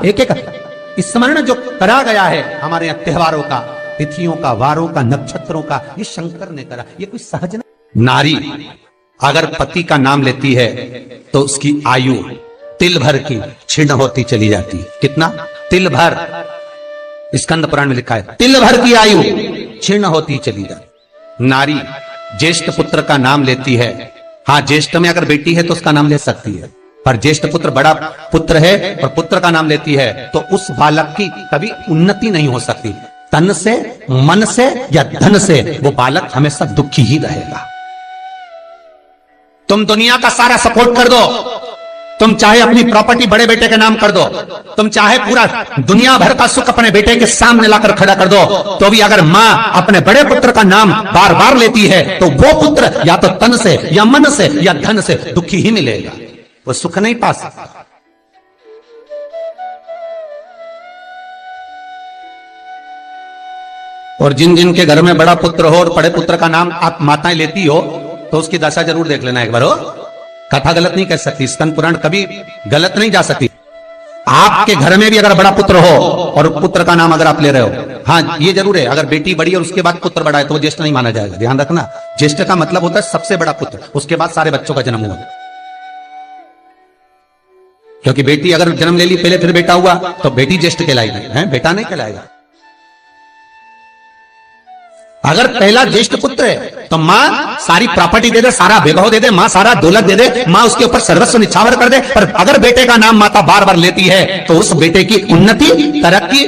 एक एक स्मरण जो करा गया है हमारे यहाँ त्योहारों का, तिथियों का, वारों का, नक्षत्रों का, ये शंकर ने करा। ये कोई सहज नहीं। नारी अगर पति का नाम लेती है तो उसकी आयु तिल भर की क्षीण होती चली जाती है। कितना? तिल भर। स्कंद पुराण में लिखा है तिल भर की आयु क्षीण होती चली जाती। नारी ज्येष्ठ पुत्र का नाम लेती है, हाँ ज्येष्ठ में अगर बेटी है तो उसका नाम ले सकती है, पर ज्येष्ठ पुत्र बड़ा पुत्र है और पुत्र का नाम लेती है तो उस बालक की कभी उन्नति नहीं हो सकती। तन से, मन से या धन से वो बालक हमेशा दुखी ही रहेगा। तुम दुनिया का सारा सपोर्ट कर दो, तुम चाहे अपनी प्रॉपर्टी बड़े बेटे के नाम कर दो, तुम चाहे पूरा दुनिया भर का सुख अपने बेटे के सामने लाकर खड़ा कर दो, तो भी अगर मां अपने बड़े पुत्र का नाम बार बार लेती है तो वो पुत्र या तो तन से या मन से या धन से दुखी ही मिलेगा, वो सुख नहीं पा सकता। और जिन जिन के घर में बड़ा पुत्र हो और बड़े पुत्र का नाम आप माताएं लेती हो तो उसकी दशा जरूर देख लेना एक बार। हो कथा गलत नहीं कह सकती, स्कंद पुराण कभी गलत नहीं जा सकती। आपके घर में भी अगर बड़ा पुत्र हो और पुत्र का नाम अगर आप ले रहे हो, हाँ ये जरूर है, अगर बेटी बड़ी और उसके बाद पुत्र बड़ा है तो वो ज्येष्ठ नहीं माना जाएगा। ध्यान रखना, ज्येष्ठ का मतलब होता है सबसे बड़ा पुत्र, उसके बाद सारे बच्चों का जन्म हुआ। क्योंकि बेटी अगर जन्म ले ली पहले फिर बेटा हुआ तो बेटी ज्येष्ठ कहलाएगी, है बेटा नहीं कहलाएगा। अगर पहला ज्येष्ठ पुत्र है तो मां सारी प्रॉपर्टी दे दे, सारा वैभव दे दे, मां सारा दौलत दे दे, मां उसके ऊपर सर्वस्व निछावर कर दे, पर अगर बेटे का नाम माता बार बार लेती है तो उस बेटे की उन्नति, तरक्की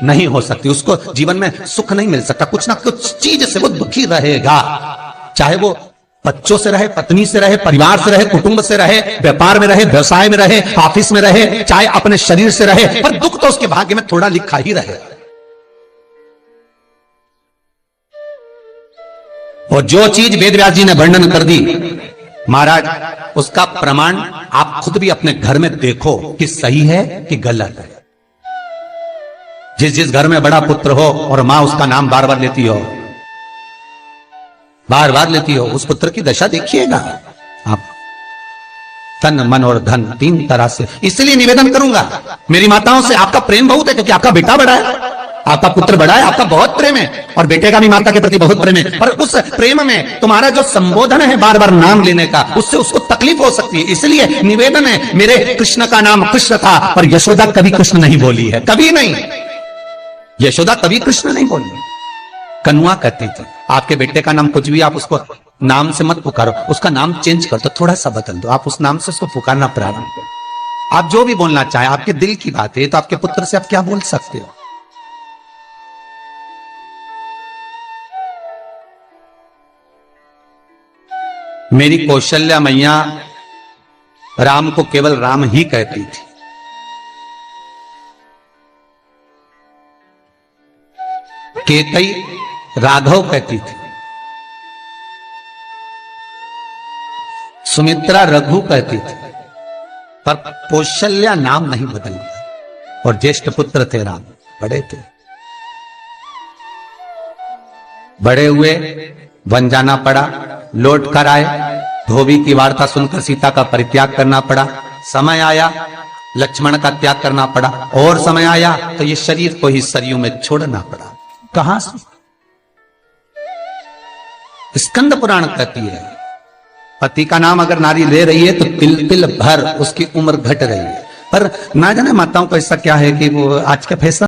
नहीं हो सकती, उसको जीवन में सुख नहीं मिल सकता, कुछ ना कुछ चीज से वो दुखी रहेगा। चाहे वो बच्चों से रहे, पत्नी से रहे, परिवार से रहे, कुटुंब से रहे, व्यापार में रहे, व्यवसाय में रहे, ऑफिस में रहे, चाहे अपने शरीर से रहे, पर दुख तो उसके भाग्य में थोड़ा लिखा ही रहे। और जो चीज वेद व्यास जी ने वर्णन कर दी महाराज, उसका प्रमाण आप खुद भी अपने घर में देखो कि सही है कि गलत है। जिस जिस घर में बड़ा पुत्र हो और मां उसका नाम बार बार लेती हो, बार बार लेती हो, उस पुत्र की दशा देखिएगा आप। तन, मन और धन तीन तरह से। इसलिए निवेदन करूंगा मेरी माताओं से, आपका प्रेम बहुत है क्योंकि आपका बेटा बड़ा है, आपका पुत्र बड़ा है, आपका बहुत प्रेम है और बेटे का भी माता के प्रति बहुत प्रेम है, पर उस प्रेम में तुम्हारा जो संबोधन है बार बार नाम लेने का, उससे उसको तकलीफ हो सकती है। इसलिए निवेदन है, मेरे कृष्ण का नाम कृष्ण था पर यशोदा कभी कृष्ण नहीं बोली है, कभी नहीं, यशोदा कभी कृष्ण नहीं बोली, कन्वा कहती थी। आपके बेटे का नाम कुछ भी, आप उसको नाम से मत पुकारो, उसका नाम चेंज कर दो, थोड़ा सा बदल दो, आप उस नाम से उसको पुकारना प्रारंभ करो। आप जो भी बोलना चाहे, आपके दिल की बात है, तो आपके पुत्र से आप क्या बोल सकते हो। मेरी कौशल्या मैया राम को केवल राम ही कहती थी। केतई राघव कहती थी, सुमित्रा रघु कहती थी, पर कौशल्या नाम नहीं बदला। और ज्येष्ठ पुत्र थे राम, बड़े थे, बड़े हुए, वन जाना पड़ा, लौट कर आए, धोबी की वार्ता सुनकर सीता का परित्याग करना पड़ा, समय आया लक्ष्मण का त्याग करना पड़ा, और समय आया तो ये शरीर को ही सरयू में छोड़ना पड़ा। कहां से? स्कंद पुराण कहती है पति का नाम अगर नारी ले रही है तो तिल तिल भर उसकी उम्र घट रही है। पर ना जाने माताओं को ऐसा क्या है कि वो आज का फैसला